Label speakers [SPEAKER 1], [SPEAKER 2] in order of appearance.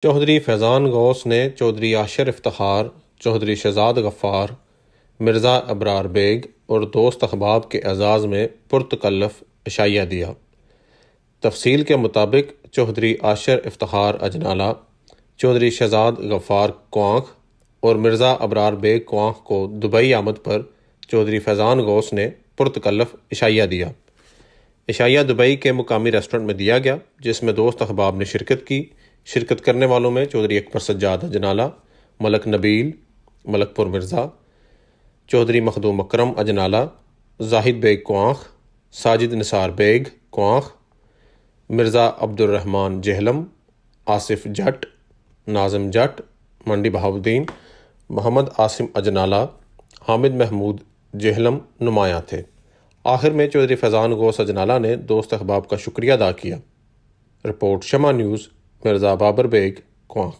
[SPEAKER 1] چودھری فیضان غوث نے چودھری عاشر افتخار، چودھری شہزاد غفار، مرزا ابرار بیگ اور دوست احباب کے اعزاز میں پرتکلف عشائیہ دیا۔ تفصیل کے مطابق چودھری عاشر افتخار اجنالہ، چودھری شہزاد غفار کوانخ اور مرزا ابرار بیگ کوانخ کو دبئی آمد پر چودھری فیضان غوث نے پرتکلف عشائیہ دیا۔ عشائیہ دبئی کے مقامی ریسٹورنٹ میں دیا گیا، جس میں دوست احباب نے شرکت کی۔ شرکت کرنے والوں میں چودھری اکبر سجاد اجنالہ، ملک نبیل ملک پور مرزا، چودھری مخدوم اکرم اجنالہ، زاہد بیگ کوانخ، ساجد نثار بیگ کوانخ، مرزا عبد الرحمن جہلم، آصف جٹ، ناظم جٹ، منڈی بہاؤالدین، محمد عاصم اجنالہ، حامد محمود جہلم نمایاں تھے۔ آخر میں چودھری فیضان غوث اجنالہ نے دوست احباب کا شکریہ ادا کیا۔ رپورٹ شمع نیوز، مرزا بابر بیگ کوانخ۔